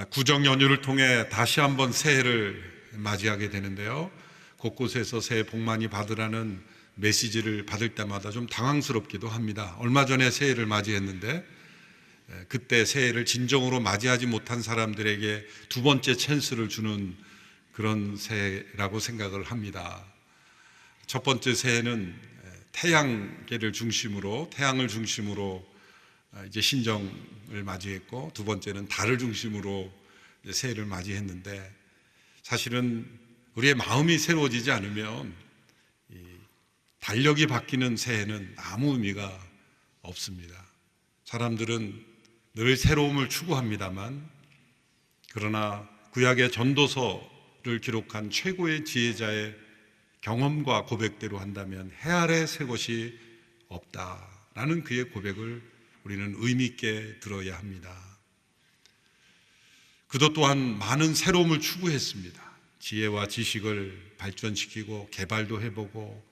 구정 연휴를 통해 다시 한번 새해를 맞이하게 되는데요. 곳곳에서 새해 복 많이 받으라는 메시지를 받을 때마다 좀 당황스럽기도 합니다. 얼마 전에 새해를 맞이했는데 그때 새해를 진정으로 맞이하지 못한 사람들에게 두 번째 찬스를 주는 그런 새해라고 생각을 합니다. 첫 번째 새해는 태양계를 중심으로, 태양을 중심으로 이제 신정을 맞이했고, 두 번째는 달을 중심으로 이제 새해를 맞이했는데, 사실은 우리의 마음이 새로워지지 않으면 이 달력이 바뀌는 새해는 아무 의미가 없습니다. 사람들은 늘 새로움을 추구합니다만, 그러나 구약의 전도서를 기록한 최고의 지혜자의 경험과 고백대로 한다면 해 아래 새 것이 없다라는 그의 고백을 우리는 의미 있게 들어야 합니다. 그도 또한 많은 새로움을 추구했습니다. 지혜와 지식을 발전시키고 개발도 해보고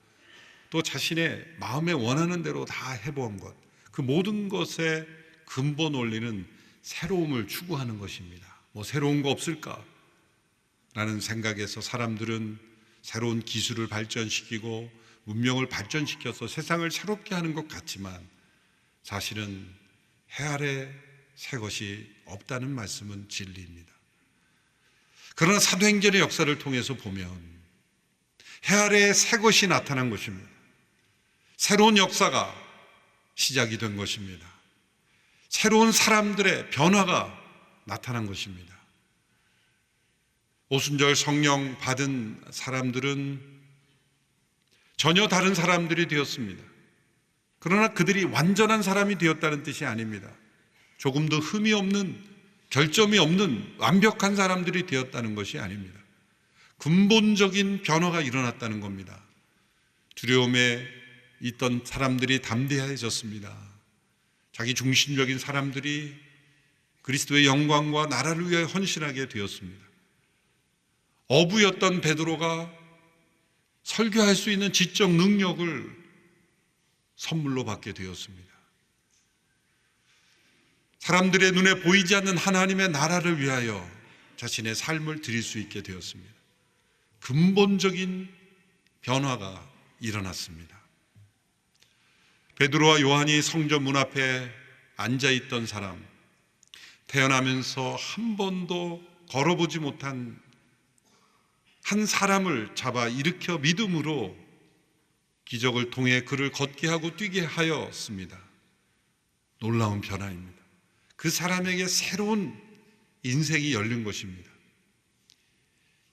또 자신의 마음에 원하는 대로 다 해본 것, 그 모든 것의 근본 원리는 새로움을 추구하는 것입니다. 뭐 새로운 거 없을까? 라는 생각에서 사람들은 새로운 기술을 발전시키고 문명을 발전시켜서 세상을 새롭게 하는 것 같지만 사실은 해 아래 새 것이 없다는 말씀은 진리입니다. 그러나 사도행전의 역사를 통해서 보면 해 아래에 새 것이 나타난 것입니다. 새로운 역사가 시작이 된 것입니다. 새로운 사람들의 변화가 나타난 것입니다. 오순절 성령 받은 사람들은 전혀 다른 사람들이 되었습니다. 그러나 그들이 완전한 사람이 되었다는 뜻이 아닙니다. 조금 더 흠이 없는, 결점이 없는 완벽한 사람들이 되었다는 것이 아닙니다. 근본적인 변화가 일어났다는 겁니다. 두려움에 있던 사람들이 담대해졌습니다. 자기 중심적인 사람들이 그리스도의 영광과 나라를 위해 헌신하게 되었습니다. 어부였던 베드로가 설교할 수 있는 지적 능력을 선물로 받게 되었습니다. 사람들의 눈에 보이지 않는 하나님의 나라를 위하여 자신의 삶을 드릴 수 있게 되었습니다. 근본적인 변화가 일어났습니다. 베드로와 요한이 성전 문 앞에 앉아있던 사람, 태어나면서 한 번도 걸어보지 못한 한 사람을 잡아 일으켜 믿음으로 기적을 통해 그를 걷게 하고 뛰게 하였습니다. 놀라운 변화입니다. 그 사람에게 새로운 인생이 열린 것입니다.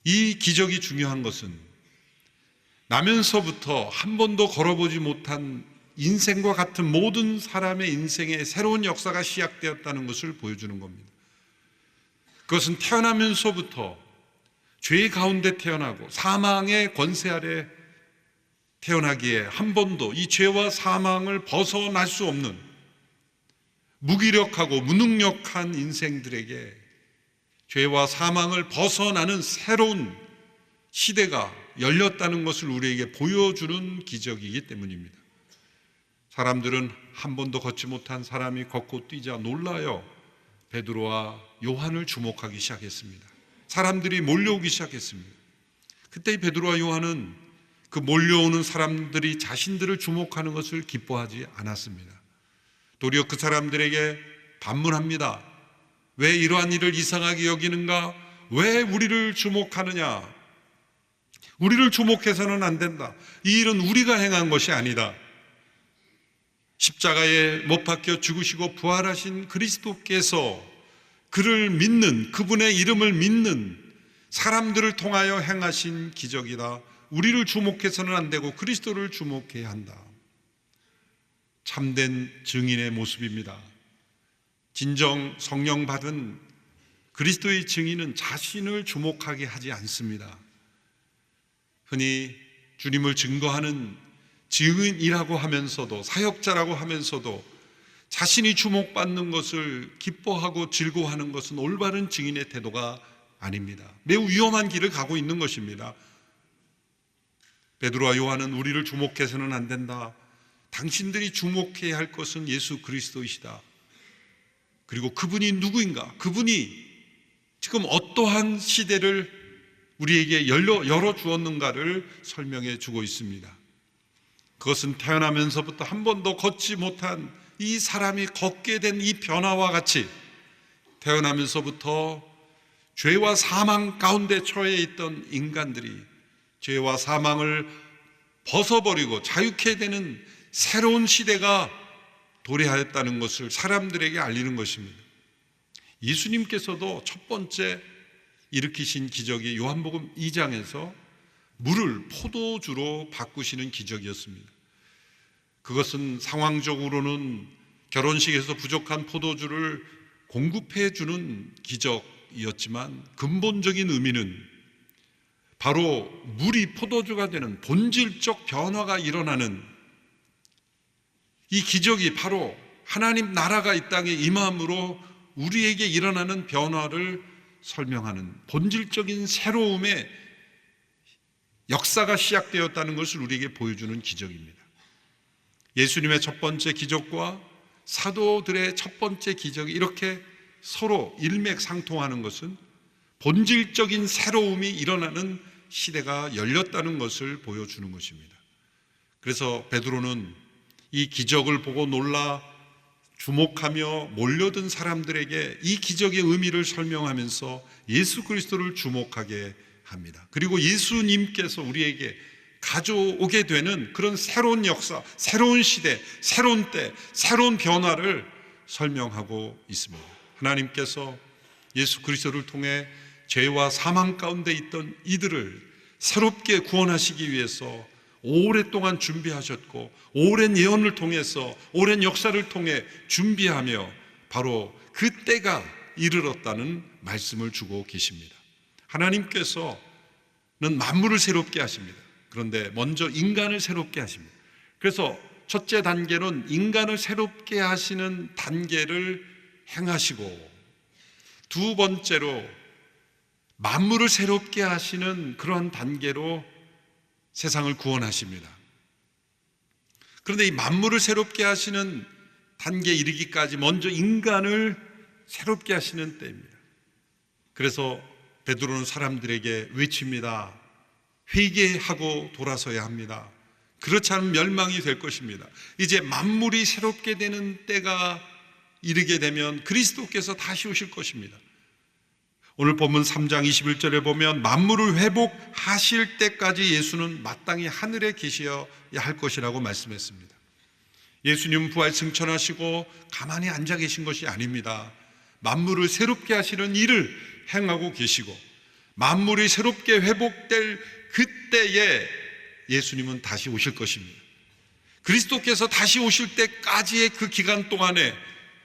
이 기적이 중요한 것은 나면서부터 한 번도 걸어보지 못한 인생과 같은 모든 사람의 인생에 새로운 역사가 시작되었다는 것을 보여주는 겁니다. 그것은 태어나면서부터 죄 가운데 태어나고 사망의 권세 아래 태어나기에 한 번도 이 죄와 사망을 벗어날 수 없는 무기력하고 무능력한 인생들에게 죄와 사망을 벗어나는 새로운 시대가 열렸다는 것을 우리에게 보여주는 기적이기 때문입니다. 사람들은 한 번도 걷지 못한 사람이 걷고 뛰자 놀라요 베드로와 요한을 주목하기 시작했습니다. 사람들이 몰려오기 시작했습니다. 그때 이 베드로와 요한은 그 몰려오는 사람들이 자신들을 주목하는 것을 기뻐하지 않았습니다. 도리어 그 사람들에게 반문합니다. 왜 이러한 일을 이상하게 여기는가? 왜 우리를 주목하느냐? 우리를 주목해서는 안 된다. 이 일은 우리가 행한 것이 아니다. 십자가에 못 박혀 죽으시고 부활하신 그리스도께서 그를 믿는, 그분의 이름을 믿는 사람들을 통하여 행하신 기적이다. 우리를 주목해서는 안 되고 그리스도를 주목해야 한다. 참된 증인의 모습입니다. 진정 성령 받은 그리스도의 증인은 자신을 주목하게 하지 않습니다. 흔히 주님을 증거하는 증인이라고 하면서도, 사역자라고 하면서도 자신이 주목받는 것을 기뻐하고 즐거워하는 것은 올바른 증인의 태도가 아닙니다. 매우 위험한 길을 가고 있는 것입니다. 베드로와 요한은 우리를 주목해서는 안 된다. 당신들이 주목해야 할 것은 예수 그리스도이시다. 그리고 그분이 누구인가? 그분이 지금 어떠한 시대를 우리에게 열어 주었는가를 설명해 주고 있습니다. 그것은 태어나면서부터 한 번도 걷지 못한 이 사람이 걷게 된 이 변화와 같이 태어나면서부터 죄와 사망 가운데 처해 있던 인간들이 죄와 사망을 벗어버리고 자유케 되는 새로운 시대가 도래하였다는 것을 사람들에게 알리는 것입니다. 예수님께서도 첫 번째 일으키신 기적이 요한복음 2장에서 물을 포도주로 바꾸시는 기적이었습니다. 그것은 상황적으로는 결혼식에서 부족한 포도주를 공급해 주는 기적이었지만 근본적인 의미는 바로 물이 포도주가 되는 본질적 변화가 일어나는 이 기적이 바로 하나님 나라가 이 땅에 임함으로 우리에게 일어나는 변화를 설명하는 본질적인 새로움의 역사가 시작되었다는 것을 우리에게 보여주는 기적입니다. 예수님의 첫 번째 기적과 사도들의 첫 번째 기적이 이렇게 서로 일맥상통하는 것은 본질적인 새로움이 일어나는 시대가 열렸다는 것을 보여주는 것입니다. 그래서 베드로는 이 기적을 보고 놀라 주목하며 몰려든 사람들에게 이 기적의 의미를 설명하면서 예수 그리스도를 주목하게 합니다. 그리고 예수님께서 우리에게 가져오게 되는 그런 새로운 역사, 새로운 시대, 새로운 때, 새로운 변화를 설명하고 있습니다. 하나님께서 예수 그리스도를 통해 죄와 사망 가운데 있던 이들을 새롭게 구원하시기 위해서 오랫동안 준비하셨고 오랜 예언을 통해서 오랜 역사를 통해 준비하며 바로 그 때가 이르렀다는 말씀을 주고 계십니다. 하나님께서는 만물을 새롭게 하십니다. 그런데 먼저 인간을 새롭게 하십니다. 그래서 첫째 단계는 인간을 새롭게 하시는 단계를 행하시고 두 번째로 만물을 새롭게 하시는 그러한 단계로 세상을 구원하십니다. 그런데 이 만물을 새롭게 하시는 단계에 이르기까지 먼저 인간을 새롭게 하시는 때입니다. 그래서 베드로는 사람들에게 외칩니다. 회개하고 돌아서야 합니다. 그렇지 않으면 멸망이 될 것입니다. 이제 만물이 새롭게 되는 때가 이르게 되면 그리스도께서 다시 오실 것입니다. 오늘 본문 3장 21절에 보면 만물을 회복하실 때까지 예수는 마땅히 하늘에 계셔야 할 것이라고 말씀했습니다. 예수님은 부활 승천하시고 가만히 앉아 계신 것이 아닙니다. 만물을 새롭게 하시는 일을 행하고 계시고 만물이 새롭게 회복될 그때에 예수님은 다시 오실 것입니다. 그리스도께서 다시 오실 때까지의 그 기간 동안에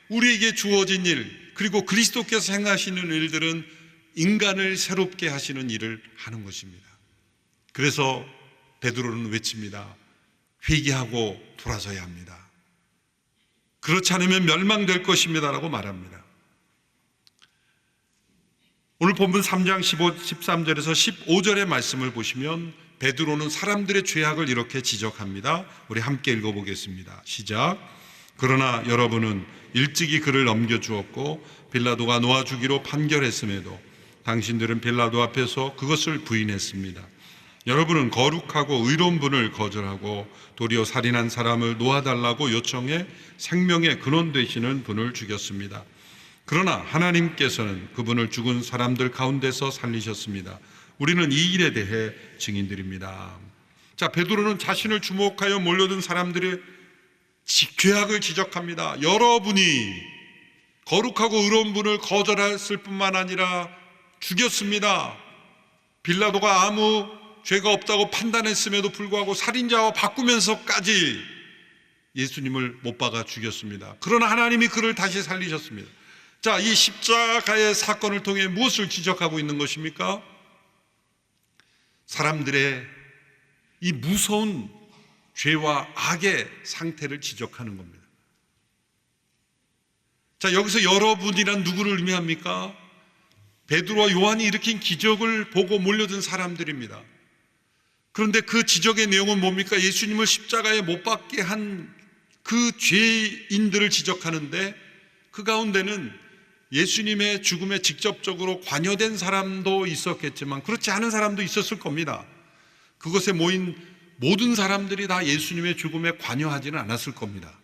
우리에게 주어진 일, 그리고 그리스도께서 행하시는 일들은 인간을 새롭게 하시는 일을 하는 것입니다. 그래서 베드로는 외칩니다. 회개하고 돌아서야 합니다. 그렇지 않으면 멸망될 것입니다라고 말합니다. 오늘 본문 3장 13절에서 15절의 말씀을 보시면 베드로는 사람들의 죄악을 이렇게 지적합니다. 우리 함께 읽어보겠습니다. 시작. 그러나 여러분은 일찍이 그를 넘겨주었고 빌라도가 놓아주기로 판결했음에도 당신들은 빌라도 앞에서 그것을 부인했습니다. 여러분은 거룩하고 의로운 분을 거절하고 도리어 살인한 사람을 놓아달라고 요청해 생명의 근원 되시는 분을 죽였습니다. 그러나 하나님께서는 그분을 죽은 사람들 가운데서 살리셨습니다. 우리는 이 일에 대해 증인들입니다. 자, 베드로는 자신을 주목하여 몰려든 사람들의 죄악을 지적합니다. 여러분이 거룩하고 의로운 분을 거절했을 뿐만 아니라 죽였습니다. 빌라도가 아무 죄가 없다고 판단했음에도 불구하고 살인자와 바꾸면서까지 예수님을 못 박아 죽였습니다. 그러나 하나님이 그를 다시 살리셨습니다. 자, 이 십자가의 사건을 통해 무엇을 지적하고 있는 것입니까? 사람들의 이 무서운 죄와 악의 상태를 지적하는 겁니다. 자, 여기서 여러분이란 누구를 의미합니까? 베드로와 요한이 일으킨 기적을 보고 몰려든 사람들입니다. 그런데 그 지적의 내용은 뭡니까? 예수님을 십자가에 못 박게 한 그 죄인들을 지적하는데 그 가운데는 예수님의 죽음에 직접적으로 관여된 사람도 있었겠지만 그렇지 않은 사람도 있었을 겁니다. 그것에 모인 모든 사람들이 다 예수님의 죽음에 관여하지는 않았을 겁니다.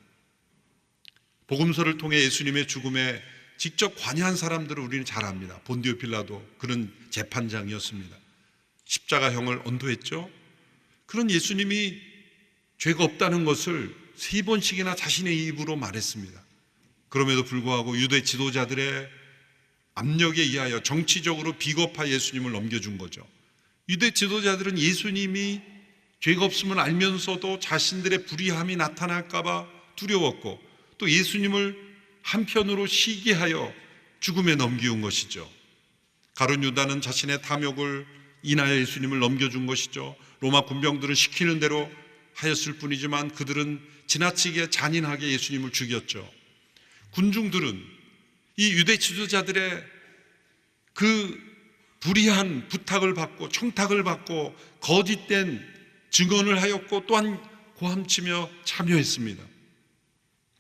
복음서를 통해 예수님의 죽음에 직접 관여한 사람들을 우리는 잘 압니다. 본디오 빌라도 그런 재판장이었습니다. 십자가형을 언도했죠. 그런 예수님이 죄가 없다는 것을 3번씩이나 자신의 입으로 말했습니다. 그럼에도 불구하고 유대 지도자들의 압력에 의하여 정치적으로 비겁하 예수님을 넘겨준 거죠. 유대 지도자들은 예수님이 죄가 없음을 알면서도 자신들의 불의함이 나타날까 봐 두려웠고 또 예수님을 한편으로 시기하여 죽음에 넘기운 것이죠. 가룟 유다는 자신의 탐욕을 인하여 예수님을 넘겨준 것이죠. 로마 군병들은 시키는 대로 하였을 뿐이지만 그들은 지나치게 잔인하게 예수님을 죽였죠. 군중들은 이 유대 지도자들의 그 불의한 부탁을 받고 청탁을 받고 거짓된 증언을 하였고 또한 고함치며 참여했습니다.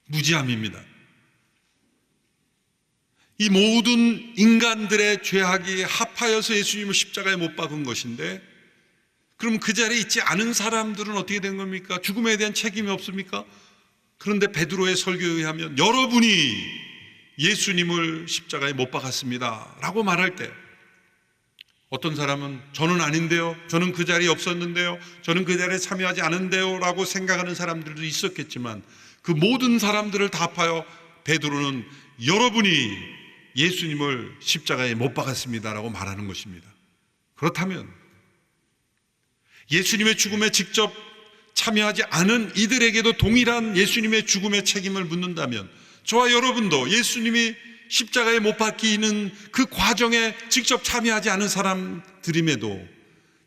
무지함입니다. 이 모든 인간들의 죄악이 합하여서 예수님을 십자가에 못 박은 것인데 그럼 그 자리에 있지 않은 사람들은 어떻게 된 겁니까? 죽음에 대한 책임이 없습니까? 그런데 베드로의 설교에 의하면 여러분이 예수님을 십자가에 못 박았습니다 라고 말할 때 어떤 사람은 저는 아닌데요, 저는 그 자리에 없었는데요, 저는 그 자리에 참여하지 않은데요 라고 생각하는 사람들도 있었겠지만 그 모든 사람들을 다 합하여 베드로는 여러분이 예수님을 십자가에 못 박았습니다 라고 말하는 것입니다. 그렇다면 예수님의 죽음에 직접 참여하지 않은 이들에게도 동일한 예수님의 죽음의 책임을 묻는다면 저와 여러분도 예수님이 십자가에 못 박히는 그 과정에 직접 참여하지 않은 사람들임에도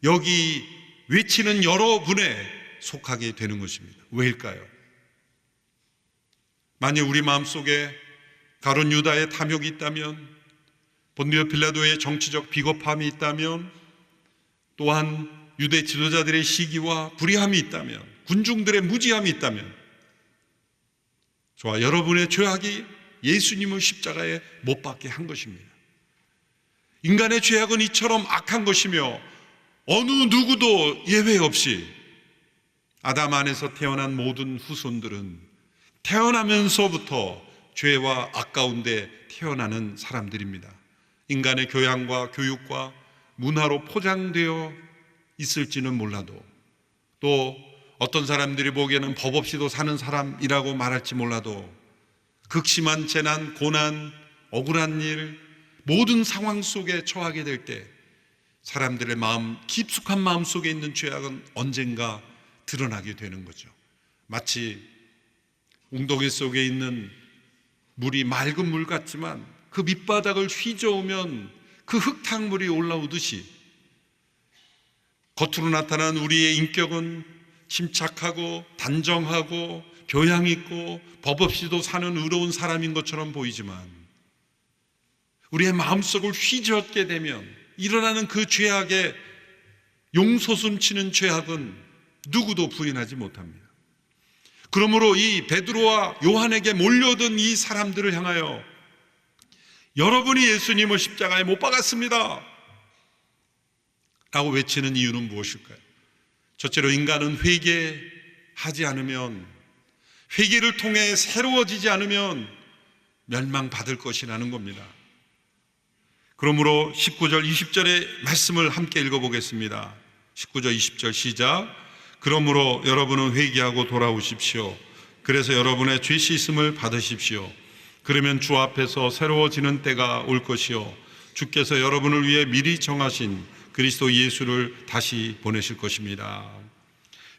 여기 외치는 여러분에 속하게 되는 것입니다. 왜일까요? 만약 우리 마음속에 가룟 유다의 탐욕이 있다면, 본디오 빌라도의 정치적 비겁함이 있다면, 또한 유대 지도자들의 시기와 불의함이 있다면, 군중들의 무지함이 있다면 저와 여러분의 죄악이 예수님을 십자가에 못 박게 한 것입니다. 인간의 죄악은 이처럼 악한 것이며 어느 누구도 예외 없이 아담 안에서 태어난 모든 후손들은 태어나면서부터 죄와 악 가운데 태어나는 사람들입니다. 인간의 교양과 교육과 문화로 포장되어 있을지는 몰라도 또 어떤 사람들이 보기에는 법 없이도 사는 사람이라고 말할지 몰라도 극심한 재난, 고난, 억울한 일, 모든 상황 속에 처하게 될 때 사람들의 마음, 깊숙한 마음 속에 있는 죄악은 언젠가 드러나게 되는 거죠. 마치 웅덩이 속에 있는 물이 맑은 물 같지만 그 밑바닥을 휘저으면 그 흙탕물이 올라오듯이 겉으로 나타난 우리의 인격은 침착하고 단정하고 교양 있고 법 없이도 사는 의로운 사람인 것처럼 보이지만 우리의 마음속을 휘저었게 되면 일어나는 그 죄악에 용솟음치는 죄악은 누구도 부인하지 못합니다. 그러므로 이 베드로와 요한에게 몰려든 이 사람들을 향하여 여러분이 예수님을 십자가에 못 박았습니다 라고 외치는 이유는 무엇일까요? 첫째로 인간은 회개하지 않으면, 회개를 통해 새로워지지 않으면 멸망받을 것이라는 겁니다. 그러므로 19절 20절의 말씀을 함께 읽어보겠습니다. 19절 20절 시작. 그러므로 여러분은 회개하고 돌아오십시오. 그래서 여러분의 죄 씻음을 받으십시오. 그러면 주 앞에서 새로워지는 때가 올 것이요 주께서 여러분을 위해 미리 정하신 그리스도 예수를 다시 보내실 것입니다.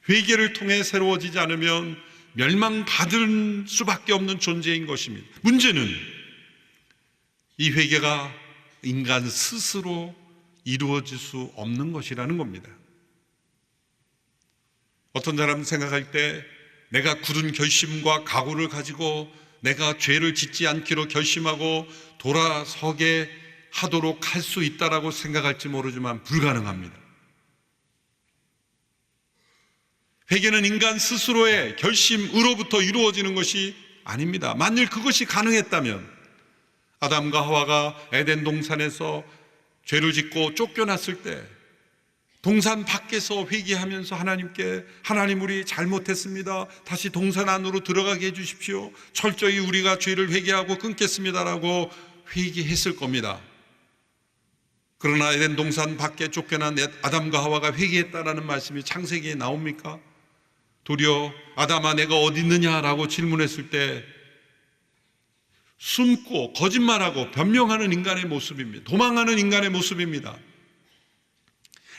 회개를 통해 새로워지지 않으면 멸망받을 수밖에 없는 존재인 것입니다. 문제는 이 회개가 인간 스스로 이루어질 수 없는 것이라는 겁니다. 어떤 사람은 생각할 때 내가 굳은 결심과 각오를 가지고 내가 죄를 짓지 않기로 결심하고 돌아서게 하도록 할 수 있다라고 생각할지 모르지만 불가능합니다. 회개는 인간 스스로의 결심으로부터 이루어지는 것이 아닙니다. 만일 그것이 가능했다면 아담과 하와가 에덴 동산에서 죄를 짓고 쫓겨났을 때 동산 밖에서 회개하면서 하나님께, 하나님 우리 잘못했습니다, 다시 동산 안으로 들어가게 해주십시오, 철저히 우리가 죄를 회개하고 끊겠습니다라고 회개했을 겁니다. 그러나 에덴 동산 밖에 쫓겨난 아담과 하와가 회개했다라는 말씀이 창세기에 나옵니까? 도리어 아담아 내가 어디 있느냐라고 질문했을 때 숨고 거짓말하고 변명하는 인간의 모습입니다. 도망하는 인간의 모습입니다.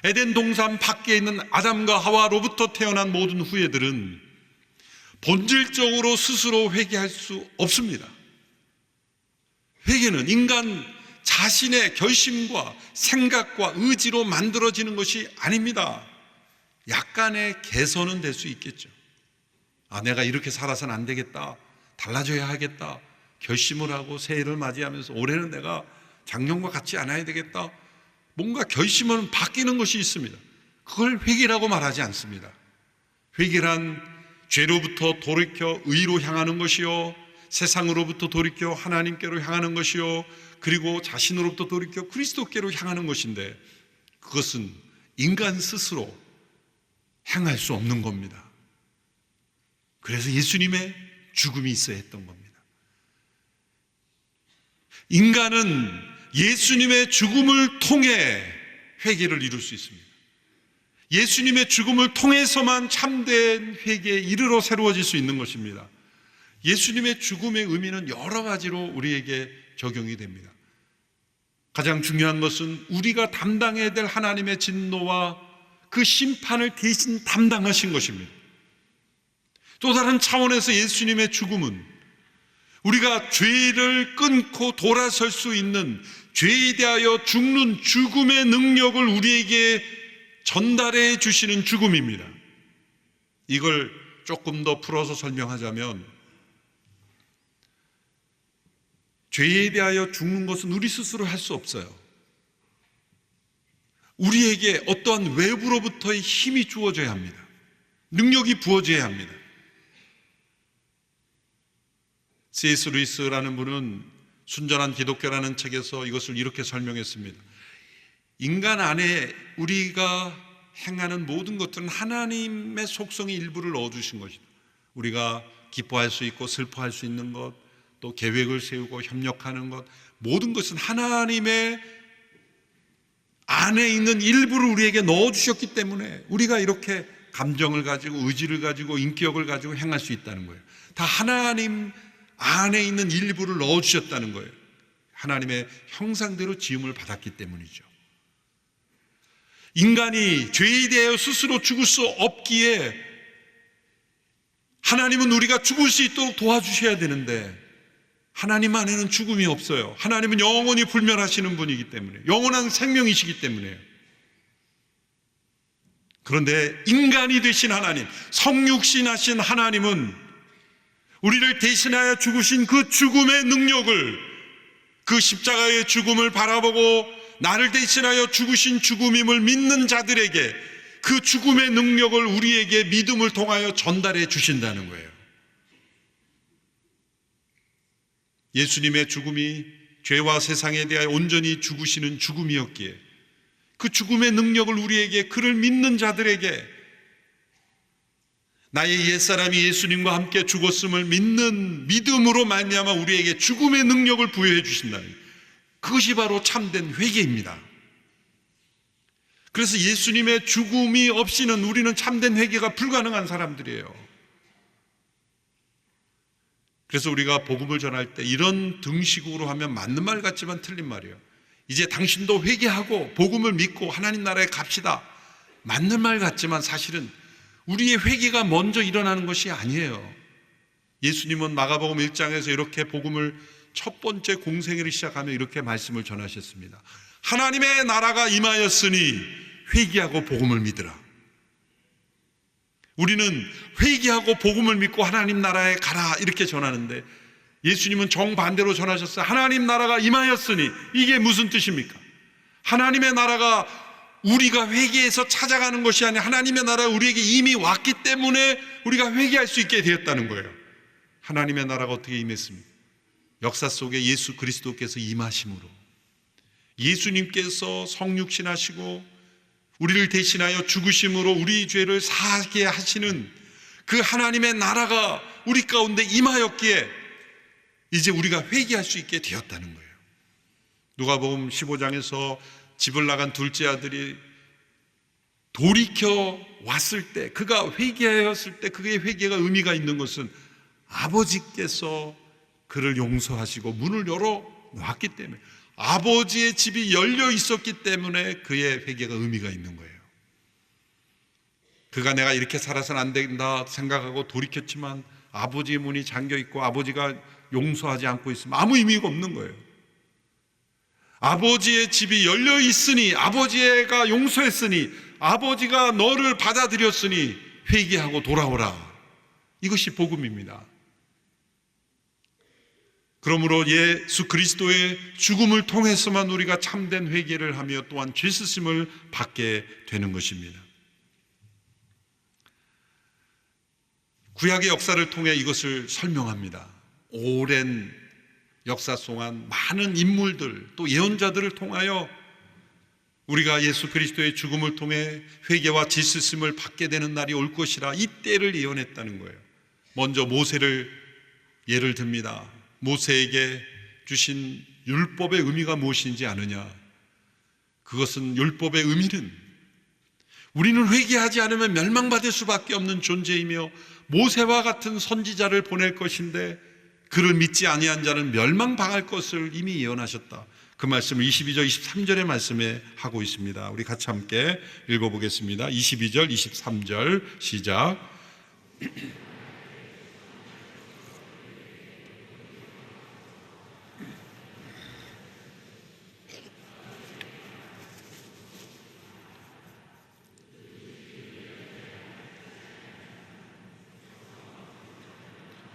에덴 동산 밖에 있는 아담과 하와로부터 태어난 모든 후예들은 본질적으로 스스로 회개할 수 없습니다. 회개는 인간 자신의 결심과 생각과 의지로 만들어지는 것이 아닙니다. 약간의 개선은 될 수 있겠죠. 내가 이렇게 살아서는 안 되겠다, 달라져야 하겠다, 결심을 하고 새해를 맞이하면서 올해는 내가 작년과 같지 않아야 되겠다, 뭔가 결심은 바뀌는 것이 있습니다. 그걸 회개라고 말하지 않습니다. 회개란 죄로부터 돌이켜 의로 향하는 것이요, 세상으로부터 돌이켜 하나님께로 향하는 것이요, 그리고 자신으로부터 돌이켜 그리스도께로 향하는 것인데, 그것은 인간 스스로 행할 수 없는 겁니다. 그래서 예수님의 죽음이 있어야 했던 겁니다. 인간은 예수님의 죽음을 통해 회개를 이룰 수 있습니다. 예수님의 죽음을 통해서만 참된 회개에 이르러 새로워질 수 있는 것입니다. 예수님의 죽음의 의미는 여러 가지로 우리에게 적용이 됩니다. 가장 중요한 것은 우리가 담당해야 될 하나님의 진노와 그 심판을 대신 담당하신 것입니다. 또 다른 차원에서 예수님의 죽음은 우리가 죄를 끊고 돌아설 수 있는, 죄에 대하여 죽는 죽음의 능력을 우리에게 전달해 주시는 죽음입니다. 이걸 조금 더 풀어서 설명하자면, 죄에 대하여 죽는 것은 우리 스스로 할 수 없어요. 우리에게 어떠한 외부로부터의 힘이 주어져야 합니다. 능력이 부어져야 합니다. C.S. 루이스라는 분은 순전한 기독교라는 책에서 이것을 이렇게 설명했습니다. 인간 안에 우리가 행하는 모든 것들은 하나님의 속성의 일부를 넣어주신 것이다. 우리가 기뻐할 수 있고 슬퍼할 수 있는 것, 또 계획을 세우고 협력하는 것, 모든 것은 하나님의 안에 있는 일부를 우리에게 넣어주셨기 때문에 우리가 이렇게 감정을 가지고 의지를 가지고 인격을 가지고 행할 수 있다는 거예요. 다 하나님 안에 있는 일부를 넣어주셨다는 거예요. 하나님의 형상대로 지음을 받았기 때문이죠. 인간이 죄에 대하여 스스로 죽을 수 없기에 하나님은 우리가 죽을 수 있도록 도와주셔야 되는데, 하나님 안에는 죽음이 없어요. 하나님은 영원히 불멸하시는 분이기 때문에, 영원한 생명이시기 때문에요. 그런데 인간이 되신 하나님, 성육신하신 하나님은 우리를 대신하여 죽으신 그 죽음의 능력을, 그 십자가의 죽음을 바라보고 나를 대신하여 죽으신 죽음임을 믿는 자들에게 그 죽음의 능력을 우리에게 믿음을 통하여 전달해 주신다는 거예요. 예수님의 죽음이 죄와 세상에 대하여 온전히 죽으시는 죽음이었기에 그 죽음의 능력을 우리에게, 그를 믿는 자들에게, 나의 옛사람이 예수님과 함께 죽었음을 믿는 믿음으로 말미암아 우리에게 죽음의 능력을 부여해 주신다는 거예요. 그것이 바로 참된 회개입니다. 그래서 예수님의 죽음이 없이는 우리는 참된 회개가 불가능한 사람들이에요. 그래서 우리가 복음을 전할 때 이런 등식으로 하면 맞는 말 같지만 틀린 말이에요. 이제 당신도 회개하고 복음을 믿고 하나님 나라에 갑시다. 맞는 말 같지만 사실은 우리의 회개가 먼저 일어나는 것이 아니에요. 예수님은 마가복음 1장에서 이렇게 복음을 첫 번째 공생애를 시작하며 이렇게 말씀을 전하셨습니다. 하나님의 나라가 임하였으니 회개하고 복음을 믿으라. 우리는 회개하고 복음을 믿고 하나님 나라에 가라 이렇게 전하는데, 예수님은 정반대로 전하셨어요. 하나님 나라가 임하였으니. 이게 무슨 뜻입니까? 하나님의 나라가 우리가 회개해서 찾아가는 것이 아니라 하나님의 나라가 우리에게 이미 왔기 때문에 우리가 회개할 수 있게 되었다는 거예요. 하나님의 나라가 어떻게 임했습니까? 역사 속에 예수 그리스도께서 임하심으로 예수님께서 성육신하시고 우리를 대신하여 죽으심으로 우리 죄를 사하게 하시는 그 하나님의 나라가 우리 가운데 임하였기에 이제 우리가 회개할 수 있게 되었다는 거예요. 누가복음 15장에서 집을 나간 둘째 아들이 돌이켜 왔을 때, 그가 회개하였을 때, 그의 회개가 의미가 있는 것은 아버지께서 그를 용서하시고 문을 열어 놨기 때문에, 아버지의 집이 열려 있었기 때문에 그의 회개가 의미가 있는 거예요. 그가 내가 이렇게 살아서는 안 된다 생각하고 돌이켰지만 아버지의 문이 잠겨 있고 아버지가 용서하지 않고 있으면 아무 의미가 없는 거예요. 아버지의 집이 열려 있으니, 아버지가 용서했으니, 아버지가 너를 받아들였으니 회개하고 돌아오라. 이것이 복음입니다. 그러므로 예수 그리스도의 죽음을 통해서만 우리가 참된 회개를 하며 또한 죄 씻음을 받게 되는 것입니다. 구약의 역사를 통해 이것을 설명합니다. 오랜 역사 동안 많은 인물들 또 예언자들을 통하여 우리가 예수 그리스도의 죽음을 통해 회개와 죄 씻음을 받게 되는 날이 올 것이라 이 때를 예언했다는 거예요. 먼저 모세를 예를 듭니다. 모세에게 주신 율법의 의미가 무엇인지 아느냐? 그것은, 율법의 의미는 우리는 회개하지 않으면 멸망받을 수밖에 없는 존재이며 모세와 같은 선지자를 보낼 것인데 그를 믿지 아니한 자는 멸망당할 것을 이미 예언하셨다. 그 말씀을 22절, 23절의 말씀에 하고 있습니다. 우리 같이 함께 읽어보겠습니다. 22절, 23절 시작.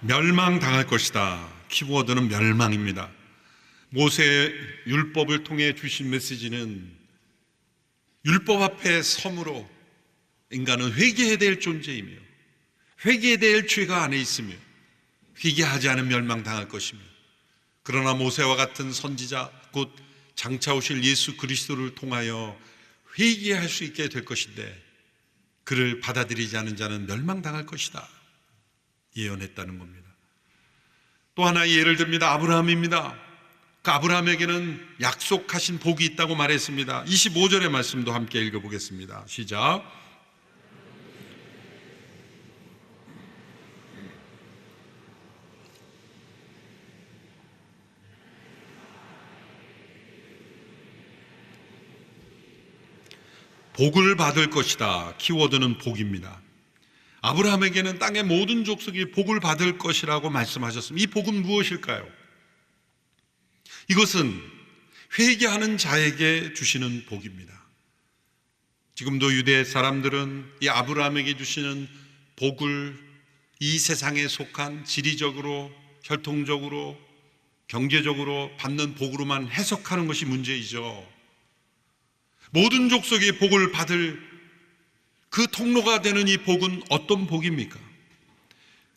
멸망당할 것이다. 키워드는 멸망입니다. 모세의 율법을 통해 주신 메시지는 율법 앞에 섬으로 인간은 회개해야 될 존재이며 회개해야 될 죄가 안에 있으며 회개하지 않으면 멸망당할 것이며, 그러나 모세와 같은 선지자 곧 장차 오실 예수 그리스도를 통하여 회개할 수 있게 될 것인데 그를 받아들이지 않은 자는 멸망당할 것이다 예언했다는 겁니다. 또 하나의 예를 듭니다. 아브라함입니다. 그 아브라함에게는 약속하신 복이 있다고 말했습니다. 25절의 말씀도 함께 읽어보겠습니다. 시작. 복을 받을 것이다. 키워드는 복입니다. 아브라함에게는 땅의 모든 족속이 복을 받을 것이라고 말씀하셨습니다. 이 복은 무엇일까요? 이것은 회개하는 자에게 주시는 복입니다. 지금도 유대 사람들은 이 아브라함에게 주시는 복을 이 세상에 속한 지리적으로, 혈통적으로, 경제적으로 받는 복으로만 해석하는 것이 문제이죠. 모든 족속이 복을 받을 그 통로가 되는 이 복은 어떤 복입니까?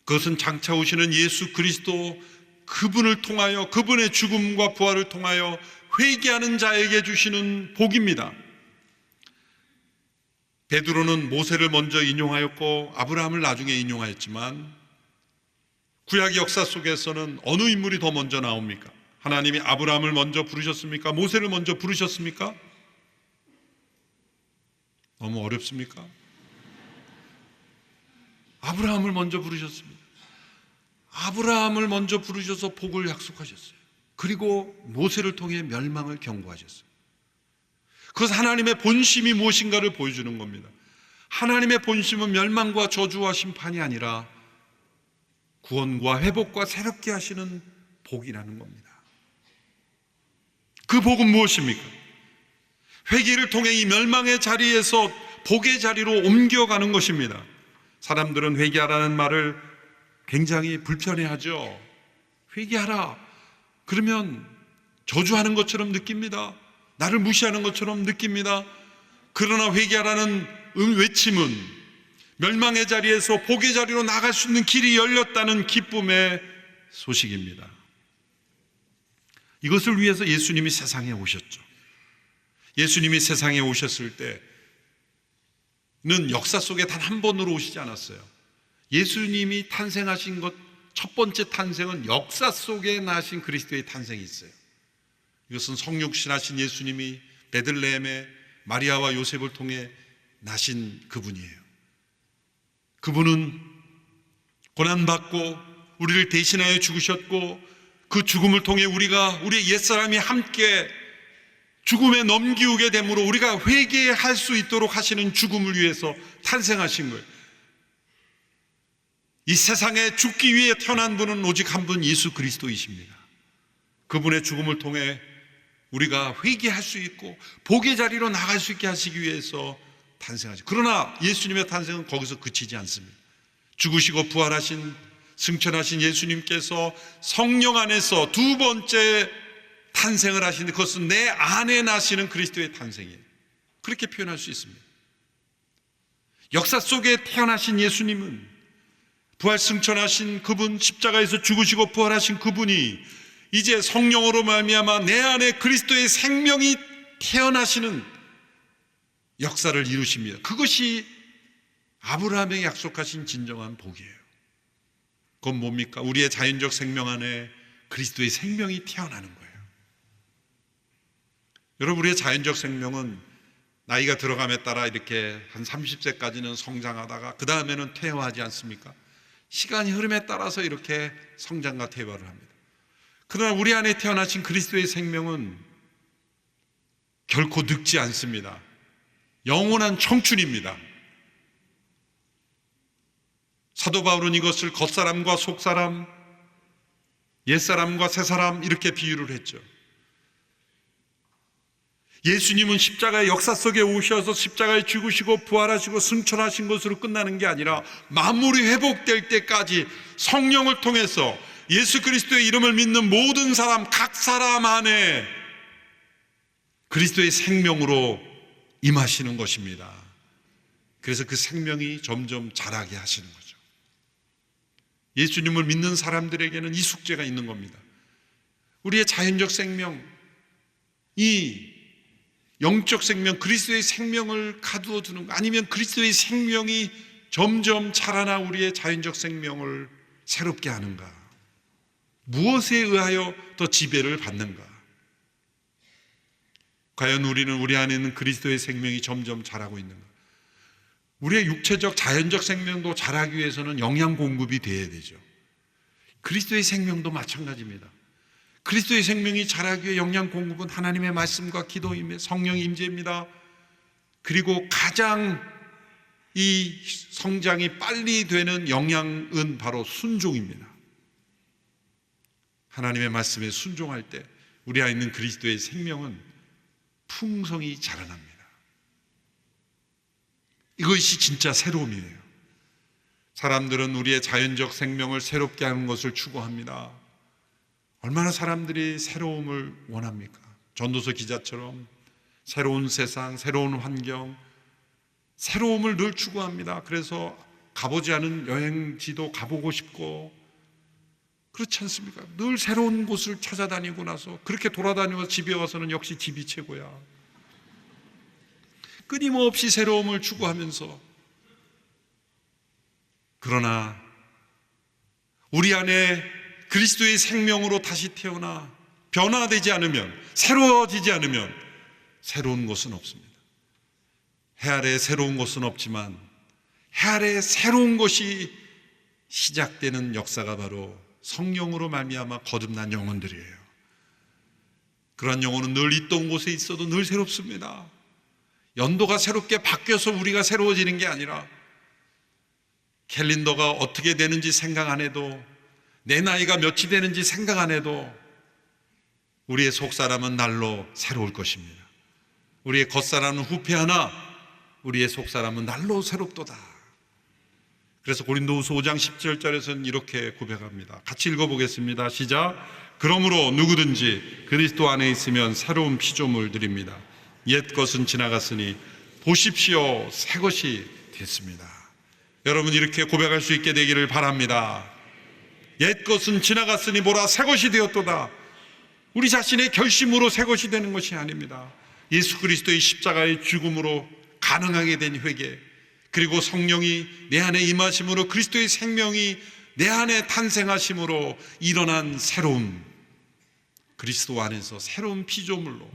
그것은 장차 오시는 예수 그리스도, 그분을 통하여, 그분의 죽음과 부활을 통하여 회개하는 자에게 주시는 복입니다. 베드로는 모세를 먼저 인용하였고 아브라함을 나중에 인용하였지만 구약 역사 속에서는 어느 인물이 더 먼저 나옵니까? 하나님이 아브라함을 먼저 부르셨습니까? 모세를 먼저 부르셨습니까? 너무 어렵습니까? 아브라함을 먼저 부르셨습니다. 아브라함을 먼저 부르셔서 복을 약속하셨어요. 그리고 모세를 통해 멸망을 경고하셨어요. 그것은 하나님의 본심이 무엇인가를 보여주는 겁니다. 하나님의 본심은 멸망과 저주와 심판이 아니라 구원과 회복과 새롭게 하시는 복이라는 겁니다. 그 복은 무엇입니까? 회개를 통해 이 멸망의 자리에서 복의 자리로 옮겨가는 것입니다. 사람들은 회개하라는 말을 굉장히 불편해하죠. 회개하라. 그러면 저주하는 것처럼 느낍니다. 나를 무시하는 것처럼 느낍니다. 그러나 회개하라는 외침은 멸망의 자리에서 복의 자리로 나갈 수 있는 길이 열렸다는 기쁨의 소식입니다. 이것을 위해서 예수님이 세상에 오셨죠. 예수님이 세상에 오셨을 때는 역사 속에 단 한 번으로 오시지 않았어요. 예수님이 탄생하신 것, 첫 번째 탄생은 역사 속에 나신 그리스도의 탄생이 있어요. 이것은 성육신하신 예수님이 베들레헴의 마리아와 요셉을 통해 나신 그분이에요. 그분은 고난받고 우리를 대신하여 죽으셨고, 그 죽음을 통해 우리의 옛사람이 함께 죽음에 넘기우게 되므로 우리가 회개할 수 있도록 하시는 죽음을 위해서 탄생하신 거예요. 이 세상에 죽기 위해 태어난 분은 오직 한 분, 예수 그리스도이십니다. 그분의 죽음을 통해 우리가 회개할 수 있고 복의 자리로 나갈 수 있게 하시기 위해서 탄생하죠. 그러나 예수님의 탄생은 거기서 그치지 않습니다. 죽으시고 부활하신, 승천하신 예수님께서 성령 안에서 두 번째 탄생을 하시는데, 그것은 내 안에 나시는 그리스도의 탄생이에요. 그렇게 표현할 수 있습니다. 역사 속에 태어나신 예수님은, 부활 승천하신 그분, 십자가에서 죽으시고 부활하신 그분이 이제 성령으로 말미암아 내 안에 그리스도의 생명이 태어나시는 역사를 이루십니다. 그것이 아브라함에게 약속하신 진정한 복이에요. 그건 뭡니까? 우리의 자연적 생명 안에 그리스도의 생명이 태어나는 거예요. 여러분, 우리의 자연적 생명은 나이가 들어감에 따라 이렇게 한 30세까지는 성장하다가 그 다음에는 퇴화하지 않습니까? 시간이 흐름에 따라서 이렇게 성장과 퇴화를 합니다. 그러나 우리 안에 태어나신 그리스도의 생명은 결코 늙지 않습니다. 영원한 청춘입니다. 사도 바울은 이것을 겉사람과 속사람, 옛사람과 새사람 이렇게 비유를 했죠. 예수님은 십자가의 역사 속에 오셔서 십자가에 죽으시고 부활하시고 승천하신 것으로 끝나는 게 아니라 만물이 회복될 때까지 성령을 통해서 예수 그리스도의 이름을 믿는 모든 사람, 각 사람 안에 그리스도의 생명으로 임하시는 것입니다. 그래서 그 생명이 점점 자라게 하시는 거죠. 예수님을 믿는 사람들에게는 이 숙제가 있는 겁니다. 우리의 자연적 생명, 이 영적 생명, 그리스도의 생명을 가두어 두는 거, 아니면 그리스도의 생명이 점점 자라나 우리의 자연적 생명을 새롭게 하는가? 무엇에 의하여 더 지배를 받는가? 과연 우리는 우리 안에 있는 그리스도의 생명이 점점 자라고 있는가? 우리의 육체적 자연적 생명도 자라기 위해서는 영양 공급이 돼야 되죠. 그리스도의 생명도 마찬가지입니다. 그리스도의 생명이 자라기 위해 영양 공급은 하나님의 말씀과 기도임에 성령의 임재입니다. 그리고 가장 이 성장이 빨리 되는 영양은 바로 순종입니다. 하나님의 말씀에 순종할 때 우리 안에 있는 그리스도의 생명은 풍성히 자라납니다. 이것이 진짜 새로움이에요. 사람들은 우리의 자연적 생명을 새롭게 하는 것을 추구합니다. 얼마나 사람들이 새로움을 원합니까? 전도서 기자처럼 새로운 세상, 새로운 환경, 새로움을 늘 추구합니다. 그래서 가보지 않은 여행지도 가보고 싶고, 그렇지 않습니까? 늘 새로운 곳을 찾아다니고 나서 그렇게 돌아다니면서 집에 와서는 역시 집이 최고야. 끊임없이 새로움을 추구하면서, 그러나 우리 안에 그리스도의 생명으로 다시 태어나 변화되지 않으면, 새로워지지 않으면 새로운 것은 없습니다. 해 아래에 새로운 것은 없지만 해 아래에 새로운 것이 시작되는 역사가 바로 성령으로 말미암아 거듭난 영혼들이에요. 그러한 영혼은 늘 있던 곳에 있어도 늘 새롭습니다. 연도가 새롭게 바뀌어서 우리가 새로워지는 게 아니라, 캘린더가 어떻게 되는지 생각 안 해도, 내 나이가 몇이 되는지 생각 안 해도 우리의 속사람은 날로 새로울 것입니다. 우리의 겉사람은 후패하나 우리의 속사람은 날로 새롭도다. 그래서 고린도후서 5장 17절에서는 이렇게 고백합니다. 같이 읽어보겠습니다. 시작. 그러므로 누구든지 그리스도 안에 있으면 새로운 피조물들입니다. 옛 것은 지나갔으니 보십시오, 새 것이 됐습니다. 여러분, 이렇게 고백할 수 있게 되기를 바랍니다. 옛 것은 지나갔으니 보라, 새 것이 되었도다. 우리 자신의 결심으로 새 것이 되는 것이 아닙니다. 예수 그리스도의 십자가의 죽음으로 가능하게 된 회개, 그리고 성령이 내 안에 임하심으로 그리스도의 생명이 내 안에 탄생하심으로 일어난 새로움, 그리스도 안에서 새로운 피조물로,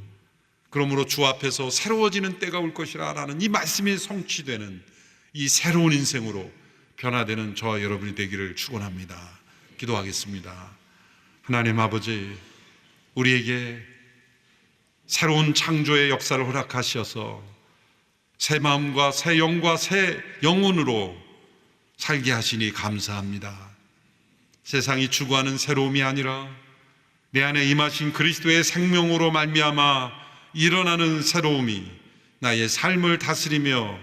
그러므로 주 앞에서 새로워지는 때가 올 것이라 라는 이 말씀이 성취되는 이 새로운 인생으로 변화되는 저와 여러분이 되기를 축원합니다. 기도하겠습니다. 하나님 아버지, 우리에게 새로운 창조의 역사를 허락하셔서 새 마음과 새 영과 새 영혼으로 살게 하시니 감사합니다. 세상이 추구하는 새로움이 아니라 내 안에 임하신 그리스도의 생명으로 말미암아 일어나는 새로움이 나의 삶을 다스리며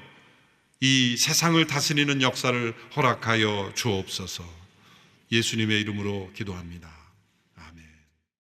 이 세상을 다스리는 역사를 허락하여 주옵소서. 예수님의 이름으로 기도합니다.